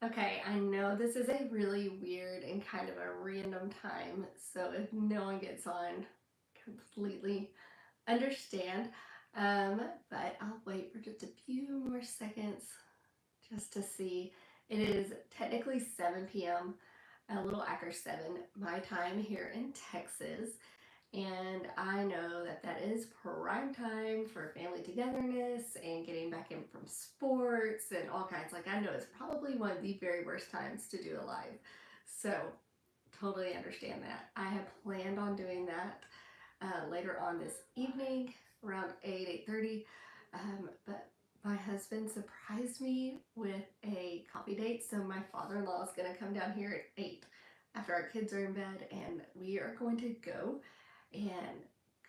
Okay, I know this is a really weird and kind of a random time, so if no one gets on, completely understand. Um, but I'll wait for just a few more seconds just to see. It is technically 7 p.m., a little after 7 my time here in Texas. And I know that that is prime time for family togetherness and getting back in from sports and all kinds. Like, I know it's probably one of the very worst times to do a live. So, totally understand that. I have planned on doing that later on this evening around 8:30. But my husband surprised me with a coffee date. So, my father in law is going to come down here at 8 after our kids are in bed, and we are going to go and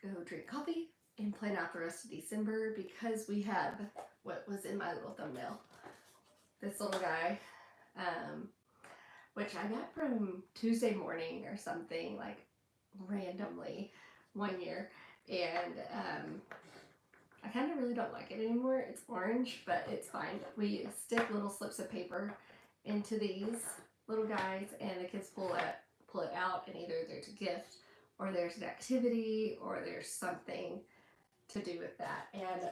go drink coffee and plan out the rest of December because we have what was in my little thumbnail. This little guy, um, which I got from Tuesday morning or something, like randomly one year. And I kind of really don't like it anymore. It's orange, but it's fine. We stick little slips of paper into these little guys, and the kids pull it out, and either there's a gift, or there's an activity, or there's something to do with that. And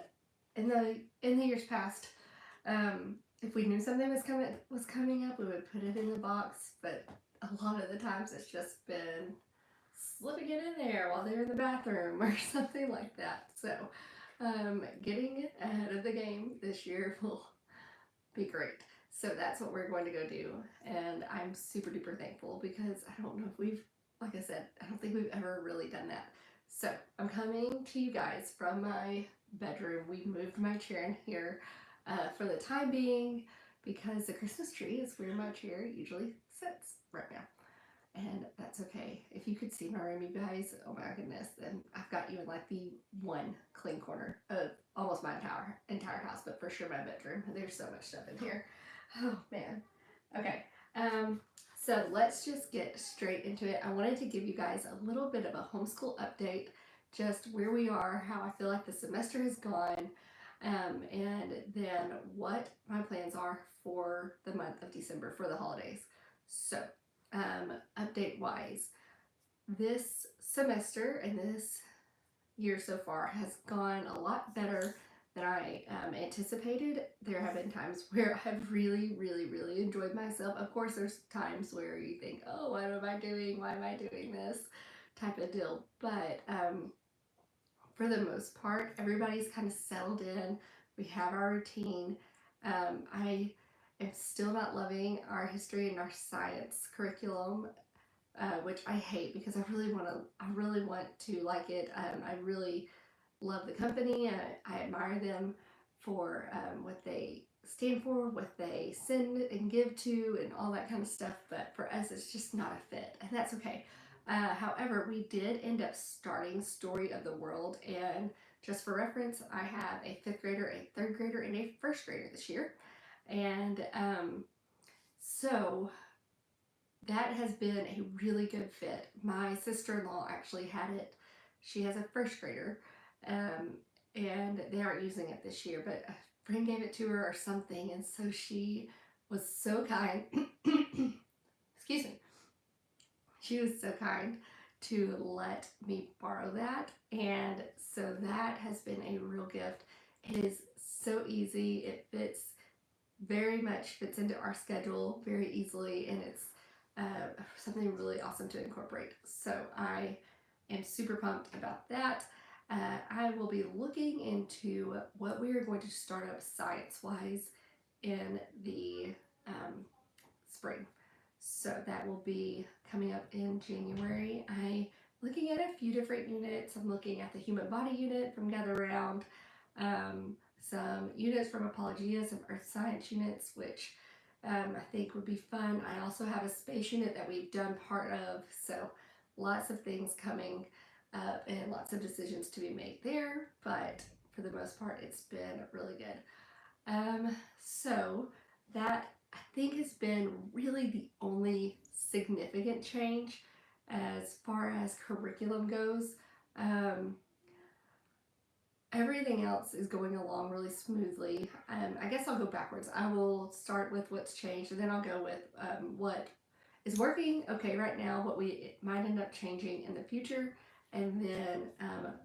in the years past, if we knew something was coming up, we would put it in the box. But a lot of the times, it's just been slipping it in there while they're in the bathroom or something like that. So, getting ahead of the game this year will be great. So that's what we're going to go do, and I'm super duper thankful because I don't know if like I said, I don't think we've ever really done that. So I'm coming to you guys from my bedroom. We moved my chair in here for the time being because the Christmas tree is where my chair usually sits right now. And that's okay. If you could see my room, you guys, oh my goodness, then I've got you in like the one clean corner of almost my entire house, but for sure my bedroom. There's so much stuff in here. Oh man. Okay. So let's just get straight into it. I wanted to give you guys a little bit of a homeschool update, just where we are, how I feel like the semester has gone, and then what my plans are for the month of December for the holidays. So, update wise, this semester and this year so far has gone a lot better than I anticipated. There have been times where I've really, really, really enjoyed myself. Of course, there's times where you think, oh, what am I doing? Why am I doing this? Type of deal. But for the most part, everybody's kind of settled in. We have our routine. I am still not loving our history and our science curriculum, which I hate because I really want to like it. I really love the company. I admire them for what they stand for, what they send and give to, and all that kind of stuff. But for us, it's just not a fit, and that's okay. However, we did end up starting Story of the World, and just for reference, I have a fifth grader, a third grader, and a first grader this year, and so that has been a really good fit. My sister-in-law actually had it. She has a first grader, um, and they aren't using it this year, but a friend gave it to her or something, and so she was so kind. Excuse me. She was so kind to let me borrow that, and so that has been a real gift. It is so easy. It very much fits into our schedule very easily, and it's something really awesome to incorporate. So I am super pumped about that. I will be looking into what we are going to start up science-wise in the spring. So that will be coming up in January. I'm looking at a few different units. I'm looking at the human body unit from Gather Round, some units from Apologia, some earth science units, which I think would be fun. I also have a space unit that we've done part of, so lots of things coming up and lots of decisions to be made there, but for the most part, it's been really good. So that I think has been really the only significant change as far as curriculum goes. everything else is going along really smoothly. I guess I'll go backwards. I will start with what's changed, and then I'll go with what is working okay right now, what we might end up changing in the future, and then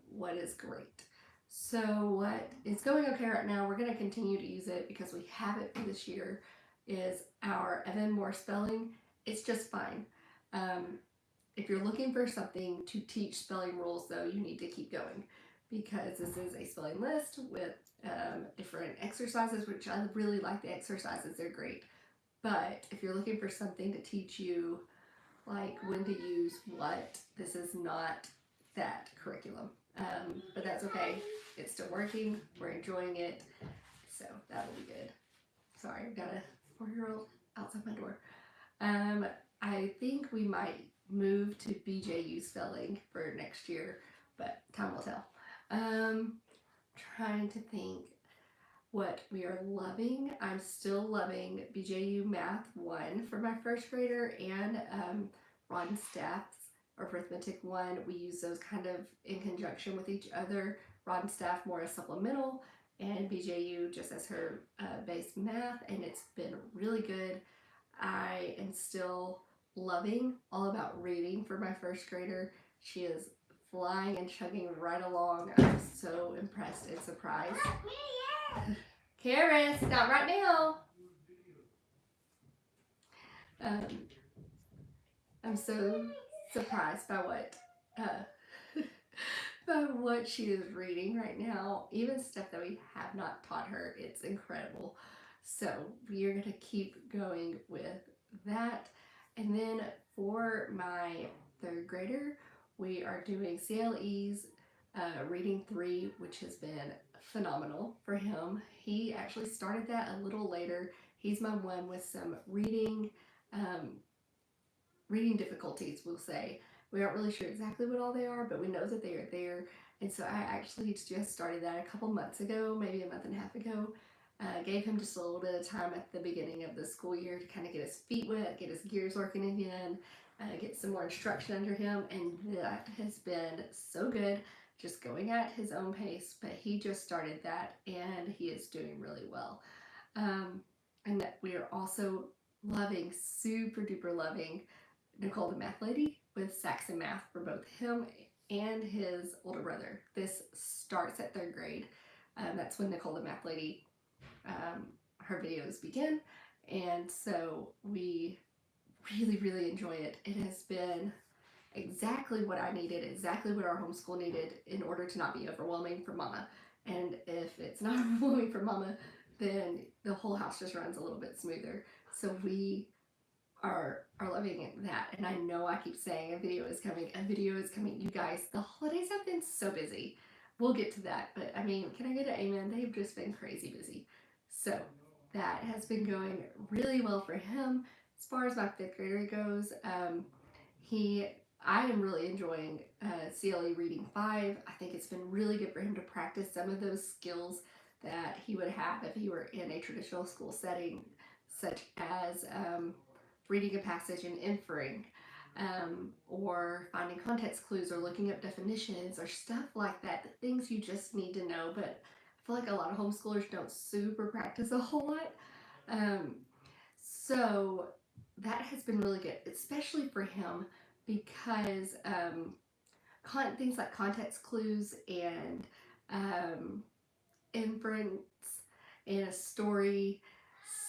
what is great. So what is going okay right now, we're going to continue to use it because we have it for this year, is our Evan Moore spelling. It's just fine. If you're looking for something to teach spelling rules, though, you need to keep going because this is a spelling list with different exercises, which I really like the exercises. They're great. But if you're looking for something to teach you, like when to use what, this is not that curriculum. But that's okay. It's still working. We're enjoying it. So that'll be good. Sorry, I've got a 4-year-old outside my door. I think we might move to BJU spelling for next year, but time will tell. Trying to think what we are loving. I'm still loving BJU Math 1 for my first grader, and Ron Staff's Arithmetic 1. We use those kind of in conjunction with each other. Ron Staff more as supplemental, and BJU just as her base math, and it's been really good. I am still loving All About Reading for my first grader. She is flying and chugging right along. I'm so impressed and surprised. Karis, not right now. I'm so surprised by what she is reading right now. Even stuff that we have not taught her. It's incredible. So we are going to keep going with that. And then for my third grader, we are doing CLE's Reading 3, which has been phenomenal for him. He actually started that a little later. He's my one with some reading difficulties, we'll say. We aren't really sure exactly what all they are, but we know that they are there. And so I actually just started that a couple months ago, maybe a month and a half ago. Gave him just a little bit of time at the beginning of the school year to kind of get his feet wet, get his gears working again, get some more instruction under him, and that has been so good, just going at his own pace. But he just started that, and he is doing really well. And that we are also loving, super duper loving, Nicole the Math Lady with Saxon Math for both him and his older brother. This starts at 3rd grade. That's when Nicole the Math Lady, her videos begin. And so we really, really enjoy it. It has been exactly what I needed, exactly what our homeschool needed in order to not be overwhelming for Mama. And if it's not overwhelming for Mama, then the whole house just runs a little bit smoother. So we are loving that. And I know I keep saying a video is coming. You guys, the holidays have been so busy. We'll get to that, but I mean, can I get an amen? They've just been crazy busy. So that has been going really well for him. As far as my 5th grader goes, I am really enjoying CLE Reading 5. I think it's been really good for him to practice some of those skills that he would have if he were in a traditional school setting, such as reading a passage and inferring, or finding context clues, or looking up definitions, or stuff like that, the things you just need to know. But I feel like a lot of homeschoolers don't super practice a whole lot. So that has been really good, especially for him, because things like context clues and inference and a story,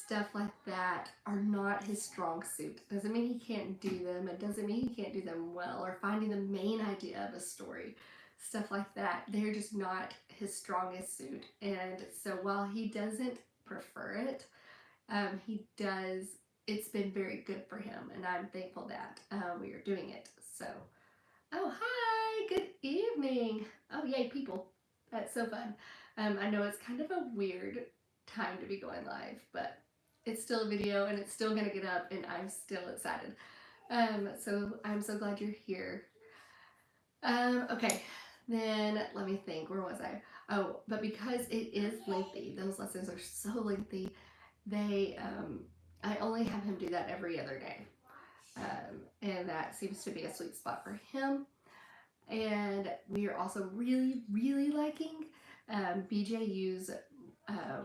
stuff like that, are not his strong suit. Doesn't mean he can't do them. It doesn't mean he can't do them well, or finding the main idea of a story. Stuff like that. They're just not his strongest suit. And so while he doesn't prefer it, he does. It's been very good for him, and I'm thankful that we are doing it. So, oh, hi, good evening. Oh, yay, people. That's so fun. I know it's kind of a weird time to be going live, but it's still a video, and it's still going to get up, and I'm still excited. So I'm so glad you're here. Okay, then let me think. Where was I? Oh, but because it is lengthy, those lessons are so lengthy, I only have him do that every other day. And that seems to be a sweet spot for him. And we are also really, really liking BJU's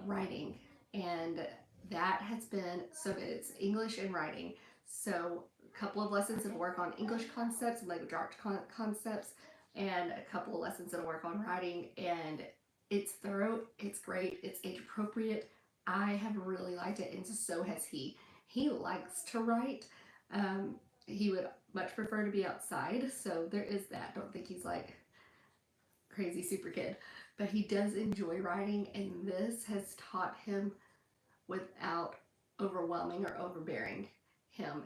writing, and that has been so good. It's English and writing. So a couple of lessons that'll work on English concepts and language arts concepts, and a couple of lessons that'll work on writing. And it's thorough, it's great, it's age appropriate. I have really liked it, and so has he. He likes to write. He would much prefer to be outside, so there is that. Don't think he's like crazy super kid, but he does enjoy writing, and this has taught him without overwhelming or overbearing him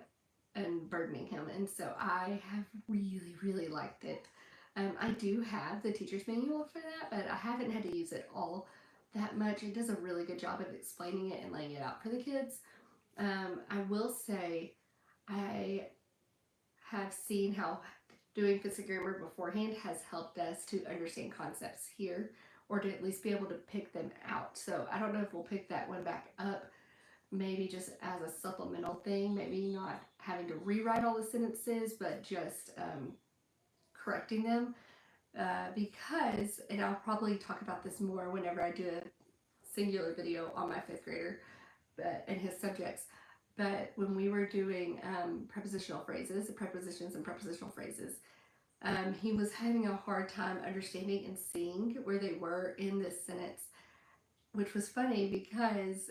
and burdening him. And so I have really, really liked it. I do have the teacher's manual for that, but I haven't had to use it all that much. It does a really good job of explaining it and laying it out for the kids. I will say I have seen how doing physics grammar beforehand has helped us to understand concepts here, or to at least be able to pick them out. So I don't know if we'll pick that one back up, maybe just as a supplemental thing, maybe not having to rewrite all the sentences, but just correcting them. Because, and I'll probably talk about this more whenever I do a singular video on my fifth grader and his subjects. But when we were doing prepositional phrases, prepositions and prepositional phrases, he was having a hard time understanding and seeing where they were in this sentence, which was funny because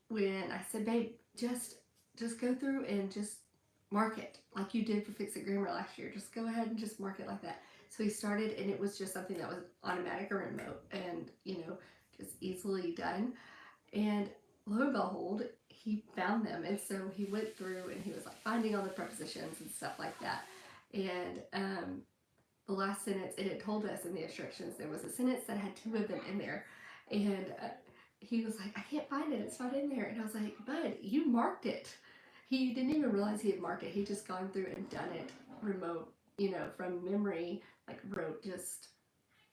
when I said, babe, just go through and just mark it like you did for Fix It Grammar last year. Just go ahead and just mark it like that. So he started, and it was just something that was automatic or remote and, just easily done. And lo and behold, he found them. And so he went through and he was like finding all the prepositions and stuff like that. And the last sentence, and it told us in the instructions, there was a sentence that had two of them in there. And he was like, I can't find it. It's not in there. And I was like, bud, you marked it. He didn't even realize he had marked it. He'd just gone through and done it remote, from memory, like wrote just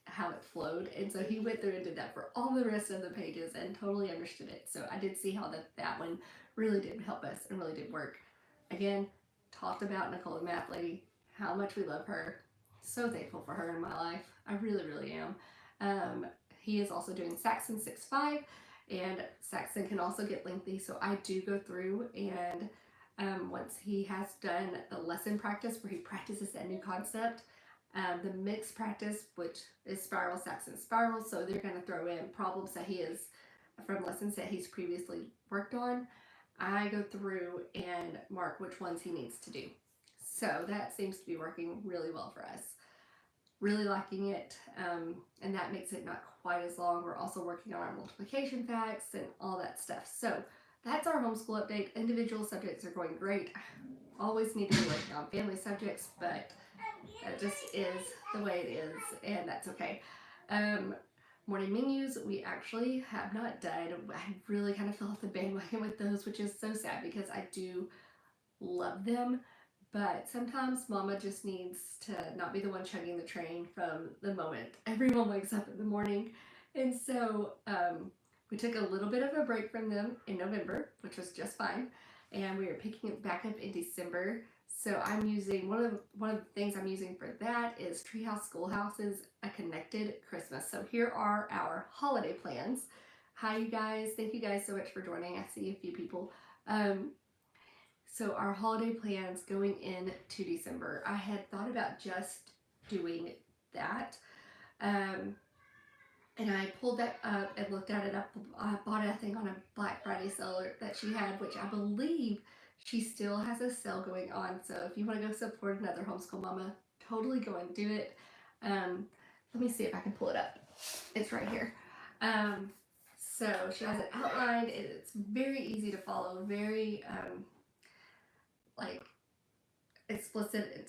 how it flowed. And so he went through and did that for all the rest of the pages and totally understood it. So I did see how that one really did help us and really did work. Again, talked about Nicole, the math lady, how much we love her. So thankful for her in my life. I really, really am. He is also doing Saxon 6.5, and Saxon can also get lengthy. So I do go through and once he has done the lesson practice where he practices that new concept, the mixed practice, which is spiral, Saxon spiral, so they're going to throw in problems that he is from lessons that he's previously worked on. I go through and mark which ones he needs to do. So that seems to be working really well for us. Really liking it, and that makes it not quite as long. We're also working on our multiplication facts and all that stuff. So that's our homeschool update. Individual subjects are going great. Always need to be working on family subjects, but that just is the way it is, and that's okay. Morning menus, we actually have not done. I really kind of fell off the bandwagon with those, which is so sad because I do love them. But sometimes mama just needs to not be the one chugging the train from the moment everyone wakes up in the morning. And so we took a little bit of a break from them in November, which was just fine. And we are picking it back up in December. So I'm using, one of the things I'm using for that is Treehouse Schoolhouse's A Connected Christmas. So here are our holiday plans. Hi, you guys. Thank you guys so much for joining. I see a few people. So our holiday plans going into December, I had thought about just doing that. And I pulled that up and looked at it up. I bought it, I think, on a Black Friday sale that she had, which I believe she still has a sale going on. So if you want to go support another homeschool mama, totally go and do it. Let me see if I can pull it up. It's right here. So she has it outlined. It's very easy to follow, very explicit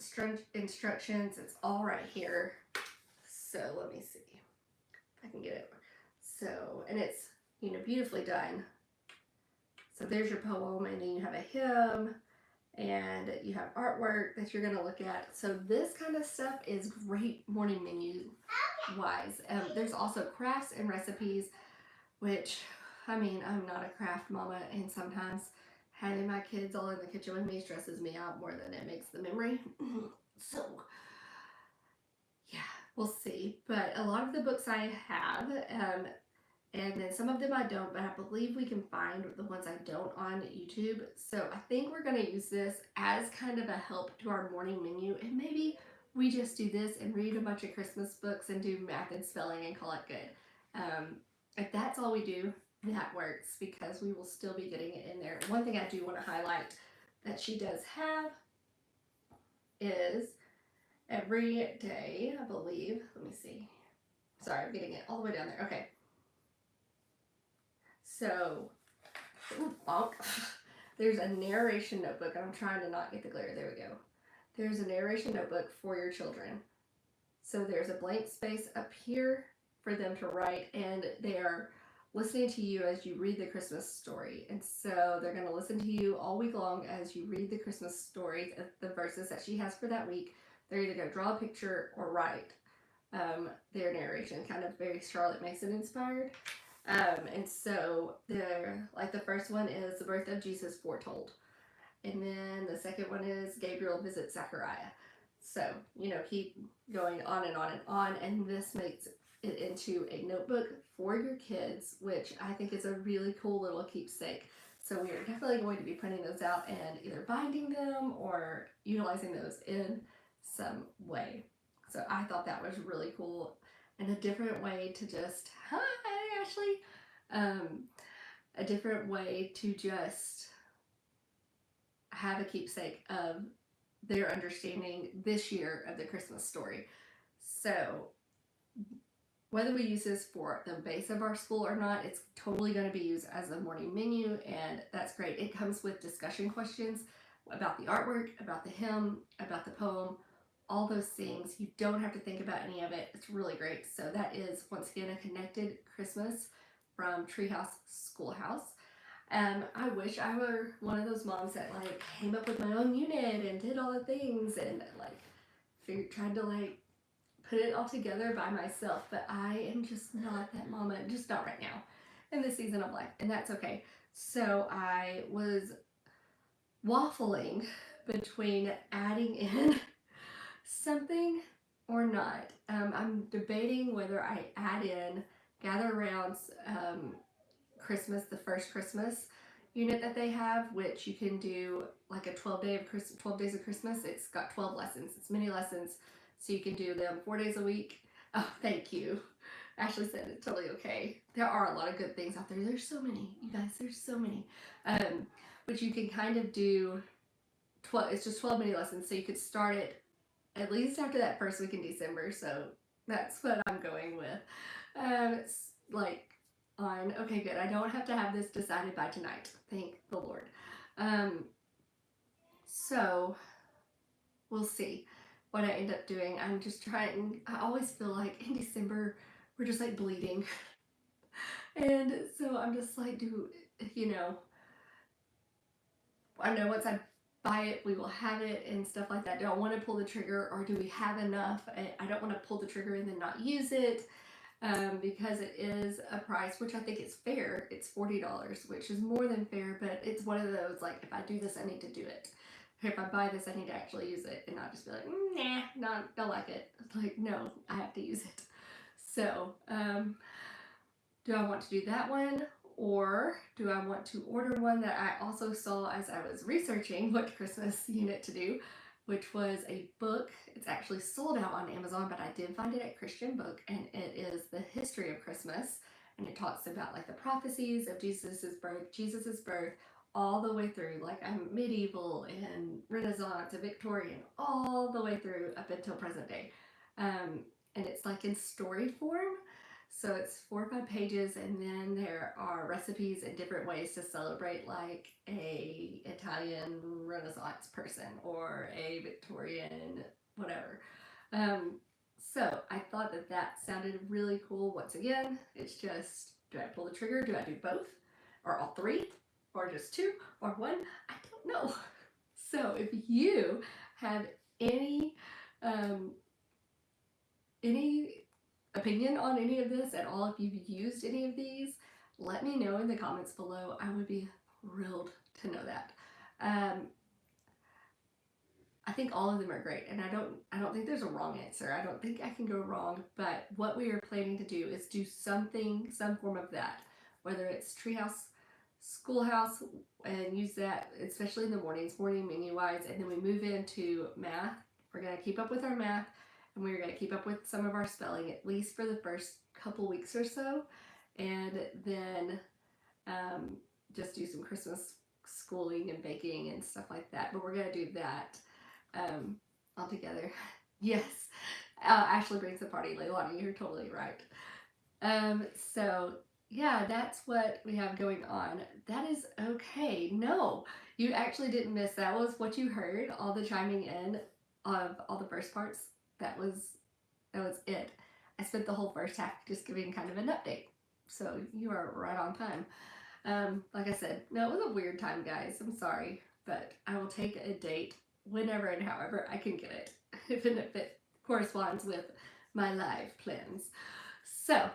instructions. It's all right here. So let me see if I can get it. So, and it's, beautifully done. So there's your poem, and then you have a hymn, and you have artwork that you're going to look at. So this kind of stuff is great morning menu wise. There's also crafts and recipes, which, I'm not a craft mama, and sometimes having my kids all in the kitchen with me stresses me out more than it makes the memory. So, yeah, we'll see. But a lot of the books I have, and then some of them I don't, but I believe we can find the ones I don't on YouTube. So I think we're going to use this as kind of a help to our morning menu, and maybe we just do this and read a bunch of Christmas books and do math and spelling and call it good. If that's all we do, that works, because we will still be getting it in there. One thing I do want to highlight that she does have is every day, I believe. Let me see. Sorry, I'm getting it all the way down there. Okay. So, bonk. There's a narration notebook. I'm trying to not get the glare. There we go. There's a narration notebook for your children. So there's a blank space up here for them to write, and they are listening to you as you read the Christmas story. And so they're going to listen to you all week long as you read the Christmas story, the verses that she has for that week. They're either going to draw a picture or write their narration, kind of very Charlotte Mason inspired. And so the first one is the birth of Jesus foretold. And then the second one is Gabriel visits Zechariah. So, keep going on and on and on. And this makes it into a notebook for your kids, which I think is a really cool little keepsake. So we are definitely going to be printing those out and either binding them or utilizing those in some way. So I thought that was really cool, and a different way to just, hi Ashley, a different way to just have a keepsake of their understanding this year of the Christmas story. So whether we use this for the base of our school or not, it's totally going to be used as a morning menu, and that's great. It comes with discussion questions about the artwork, about the hymn, about the poem, all those things. You don't have to think about any of it. It's really great. So that is, once again, a connected Christmas from Treehouse Schoolhouse. I wish I were one of those moms that came up with my own unit and did all the things and tried to put it all together by myself, but I am just not that mama, just not right now in this season of life, and that's okay. So I was waffling between adding in something or not. I'm debating whether I add in Gather Around's Christmas, the first Christmas unit that they have, which you can do like a 12 days of Christmas. It's got 12 lessons. It's mini lessons, so you can do them 4 days a week. Oh, thank you. Ashley said it's totally okay. There are a lot of good things out there. There's so many, you guys. There's so many. But you can kind of do 12. It's just 12 mini lessons, so you could start it at least after that first week in December. So that's what I'm going with. It's okay, good. I don't have to have this decided by tonight. Thank the Lord. So we'll see what I end up doing. I'm just trying. I always feel like in December we're just bleeding, and so I'm just I know once I buy it, we will have it and stuff like that. Do I want to pull the trigger, or do we have enough? I don't want to pull the trigger and then not use it. Because it is a price, which I think is fair. It's $40, which is more than fair, but it's one of those, if I do this, I need to do it. If I buy this, I need to actually use it and not just be nah, don't like it. It's no, I have to use it. So, do I want to do that one, or do I want to order one that I also saw as I was researching what Christmas unit to do, which was a book. It's actually sold out on Amazon, but I did find it at Christian Book, and it is The History of Christmas, and it talks about the prophecies of Jesus's birth, all the way through medieval and Renaissance and Victorian, all the way through up until present day. And it's in story form. So it's 4 or 5 pages, and then there are recipes and different ways to celebrate a Italian Renaissance person or a Victorian whatever. So I thought that sounded really cool. Once again, it's just, do I pull the trigger? Do I do both? Or all 3? Or just 2? Or 1? I don't know. So if you have any opinion on any of this at all, if you've used any of these, let me know in the comments below. I would be thrilled to know that. I think all of them are great, and I don't think there's a wrong answer. I don't think I can go wrong, but what we are planning to do is do something, some form of that, whether it's treehouse, schoolhouse, and use that, especially in the mornings, morning menu wise, and then we move into math. We're going to keep up with our math, and we're going to keep up with some of our spelling, at least for the first couple weeks or so, and then um, just do some Christmas schooling and baking and stuff like that. But we're going to do that all together. Yes, Ashley brings the party. Leilani, you're totally right. So yeah, that's what we have going on. That is okay. No, you actually didn't miss. That was what you heard. All the chiming in of all the first parts. That was it. I spent the whole first half just giving kind of an update. So you are right on time. Like I said, no, it was a weird time, guys. I'm sorry, but I will take a date whenever and however I can get it, even if it corresponds with my live plans. So,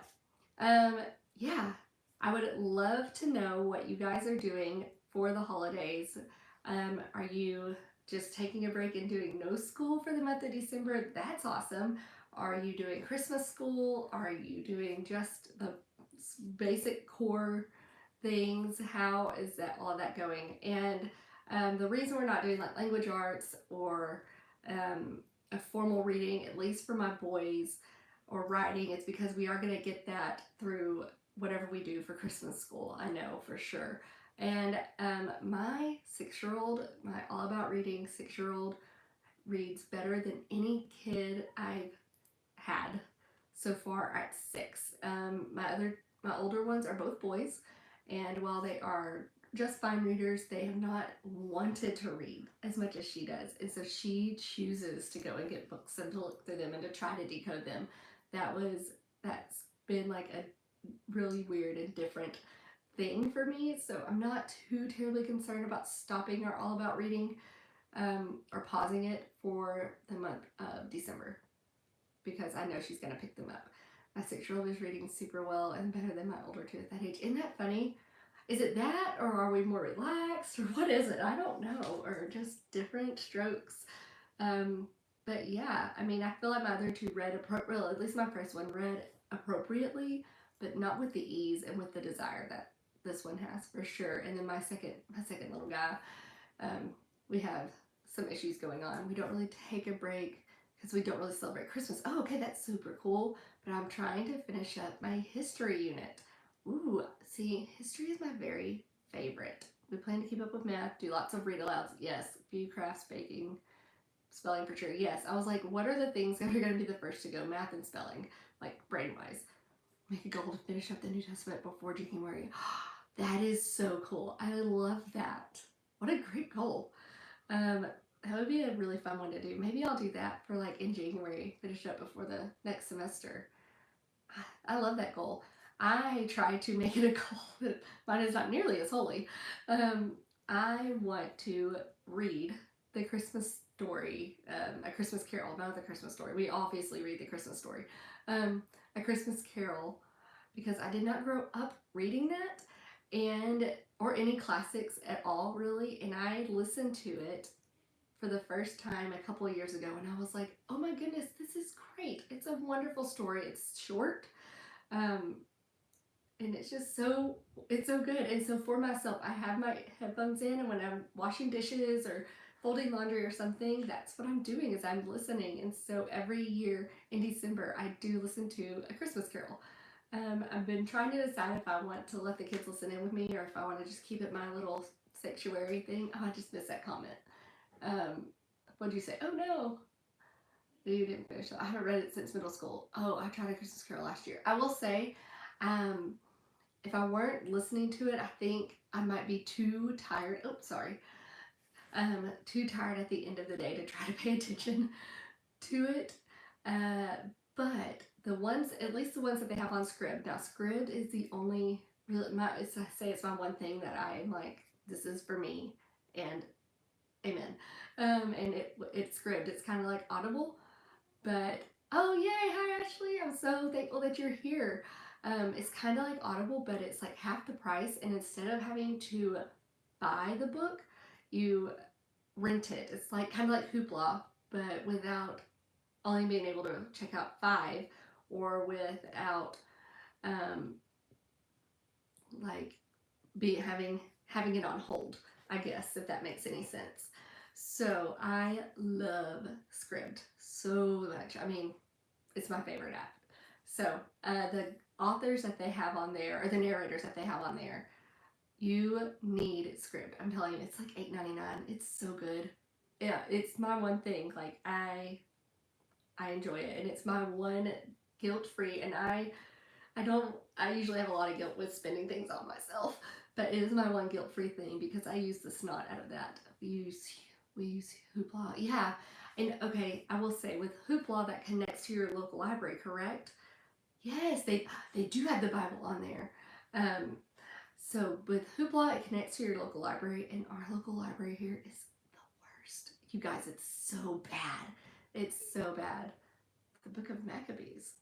um, yeah, I would love to know what you guys are doing for the holidays. Are you just taking a break and doing no school for the month of December? That's awesome. Are you doing Christmas school? Are you doing just the basic core things? How is that all of that going? And the reason we're not doing like language arts or a formal reading, at least for my boys, or writing, it's because we are going to get that through whatever we do for Christmas school. I know for sure. And my 6-year-old, my all about reading 6-year-old, reads better than any kid I've had so far at 6. My older ones are both boys, and while they are just fine readers, they have not wanted to read as much as she does, and so she chooses to go and get books and to look through them and to try to decode them. That's been like a really weird and different thing for me. So I'm not too terribly concerned about stopping our all about reading or pausing it for the month of December, because I know she's going to pick them up. My 6-year-old is reading super well and better than my older two at that age. Isn't that funny? Is it that, or are we more relaxed, or what is it? I don't know, or just different strokes. Um, but yeah, I mean, I feel like my other two read appropriately. At least my first one read appropriately, but not with the ease and with the desire that this one has for sure. And then my second little guy, um, we have some issues going on. We don't really take a break because we don't really celebrate Christmas. Oh, okay, that's super cool. But I'm trying to finish up my history unit. Ooh, see, history is my very favorite. We plan to keep up with math, do lots of read alouds. Yes, few crafts, baking, spelling for sure. Yes, I was like, what are the things that are going to be the first to go? Math and spelling, like brain wise. Make a goal to finish up the New Testament before January. That is so cool. I love that. What a great goal. That would be a really fun one to do. Maybe I'll do that for like in January, finish up before the next semester. I love that goal. I try to make it a goal that mine is not nearly as holy. I want to read the Christmas story, A Christmas Carol, not the Christmas story. We obviously read the Christmas story. A Christmas Carol, because I did not grow up reading that, and or any classics at all really, and I listened to it for the first time a couple of years ago, and I was like, oh my goodness, this is great. It's a wonderful story. It's short, um, and it's so good. And so for myself, I have my headphones in, and when I'm washing dishes or folding laundry or something, that's what I'm doing, is I'm listening. And so every year in December, I do listen to A Christmas Carol. I've been trying to decide if I want to let the kids listen in with me, or if I want to just keep it my little sanctuary thing. Oh, I just missed that comment. What did you say? Oh no, you didn't finish it. I haven't read it since middle school. Oh, I tried A Christmas Carol last year. I will say, if I weren't listening to it, I think I might be too tired. Oh, sorry. Too tired at the end of the day to try to pay attention to it. But the ones, at least the ones that they have on Scribd. Now, Scribd is the only, really, I say it's my one thing that I'm like, this is for me, and amen. And it's Scribd. It's kind of like Audible, but oh yay! Hi Ashley, I'm so thankful that you're here. It's kind of like Audible, but it's like half the price, and instead of having to buy the book, you rent it. It's like kind of like Hoopla, but without only being able to check out 5, or without um, like be having it on hold, I guess, if that makes any sense. So I love Scribd so much. I mean, it's my favorite app. So the authors that they have on there, or the narrators that they have on there, you need Scribd. I'm telling you, it's like $8.99. It's so good. Yeah, it's my one thing. Like I enjoy it, and it's my one guilt free. And I don't. I usually have a lot of guilt with spending things on myself, but it is my one guilt free thing because I use the snot out of that. We use Hoopla, yeah. And okay, I will say with Hoopla that connects to your local library, correct? Yes, they do have the Bible on there. Um, so with Hoopla, it connects to your local library, and our local library here is the worst. You guys, it's so bad. It's so bad. The Book of Maccabees.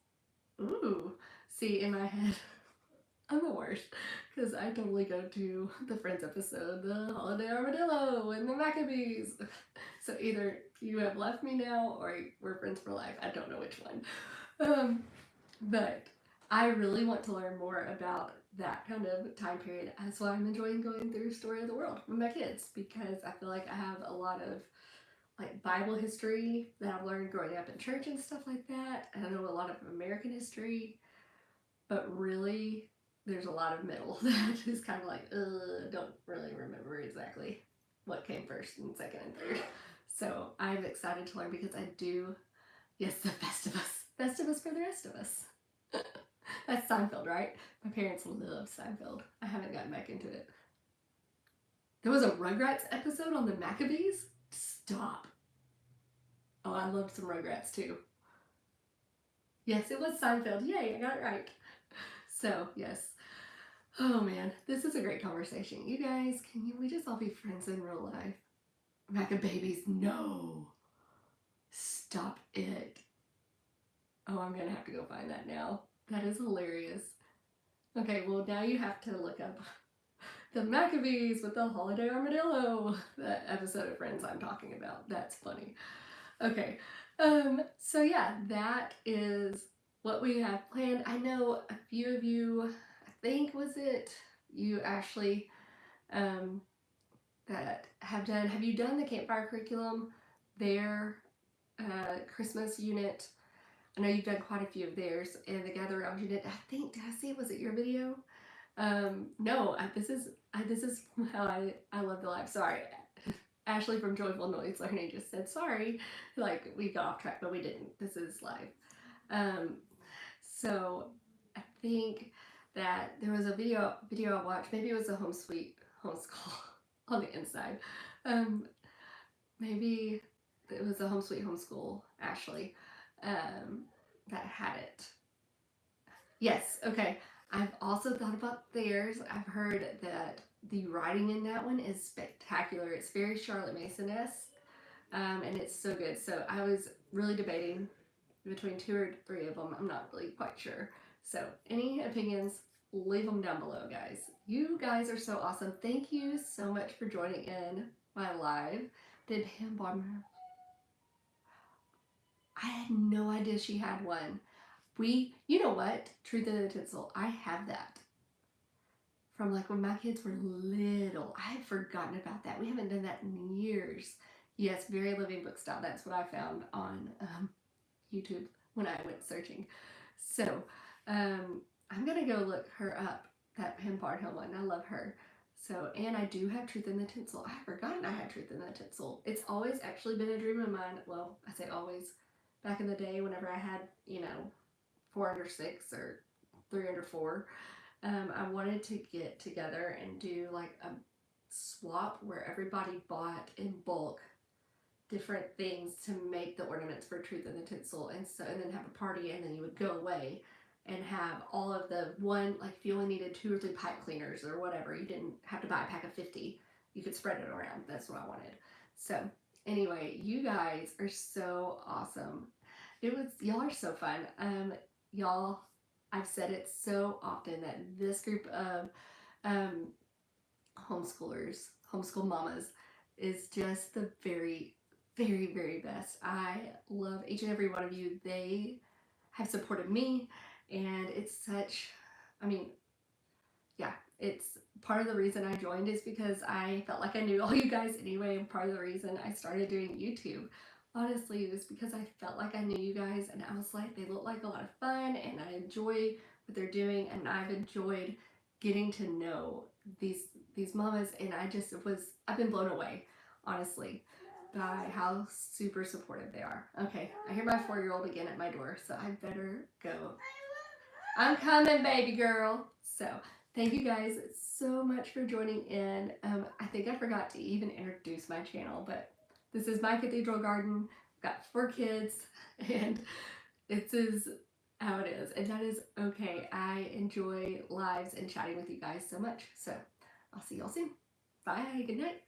Ooh, see, in my head, I'm the worst because I totally go to the Friends episode, the Holiday Armadillo, and the Maccabees. So either you have left me now or we're friends for life. I don't know which one. But I really want to learn more about that kind of time period. That's why I'm enjoying going through Story of the World with my kids, because I feel like I have a lot of like Bible history that I've learned growing up in church and stuff like that. And I know a lot of American history, but really there's a lot of middle that is kind of like, don't really remember exactly what came first and second and third. So I'm excited to learn because I do, yes, the Festivus for the rest of us. That's Seinfeld, right? My parents love Seinfeld. I haven't gotten back into it. There was a Rugrats episode on the Maccabees? Stop. Oh, I loved some Rugrats too. Yes, it was Seinfeld. Yay, I got it right. So, yes. Oh man, this is a great conversation. You guys, we just all be friends in real life? Maccabees, no. Stop it. Oh, I'm gonna have to go find that now. That is hilarious. Okay, well, now you have to look up the Maccabees with the Holiday Armadillo. That episode of Friends I'm talking about. That's funny. Okay. So yeah, that is what we have planned. I know a few of you, I think was it you Ashley, that have you done the campfire curriculum, their Christmas unit? I know you've done quite a few of theirs, and the gather around unit. I think, did I see, was it your video? No, this is how I love the life. Sorry, Ashley from Joyful Noise Learning just said sorry, like we got off track, but we didn't. This is live. Um, so I think that there was a video I watched. Maybe it was a homeschool on the inside. Um, maybe it was a home sweet homeschool. Ashley, that had it. Yes, okay. I've also thought about theirs. I've heard that the writing in that one is spectacular. It's very Charlotte Mason-esque, and it's so good. So I was really debating between 2 or 3 of them. I'm not really quite sure. So any opinions, leave them down below, guys. You guys are so awesome. Thank you so much for joining in my live. Did Pam Bodmer? I had no idea she had one. You know what? Truth in the Tinsel. I have that from like when my kids were little. I had forgotten about that. We haven't done that in years. Yes, Very Living Book Style. That's what I found on YouTube when I went searching. So I'm gonna go look her up. That Pam Barnhill one. I love her. So, and I do have Truth in the Tinsel. I had forgotten I had Truth in the Tinsel. It's always actually been a dream of mine. Well, I say always. Back in the day, whenever I had, 4 under 6 or 3 under 4, I wanted to get together and do like a swap where everybody bought in bulk different things to make the ornaments for Truth in the Tinsel, and then have a party, and then you would go away and have all of the one, like if you only needed 2 or 3 pipe cleaners or whatever, you didn't have to buy a pack of 50. You could spread it around. That's what I wanted. So anyway, you guys are so awesome. Y'all are so fun. Y'all, I've said it so often that this group of homeschoolers, homeschool mamas, is just the very, very, very best. I love each and every one of you. They have supported me, and it's such, I mean, yeah, it's part of the reason I joined is because I felt like I knew all you guys anyway, and part of the reason I started doing YouTube. Honestly, it was because I felt like I knew you guys, and I was like, they look like a lot of fun, and I enjoy what they're doing, and I've enjoyed getting to know these mamas, and I've been blown away, honestly, by how super supportive they are. Okay, I hear my 4-year-old again at my door, so I better go. I'm coming, baby girl. So, thank you guys so much for joining in. I think I forgot to even introduce my channel, but this is my cathedral garden. I've got 4 kids, and this is how it is, and that is okay. I enjoy lives and chatting with you guys so much. So, I'll see y'all soon. Bye. Good night.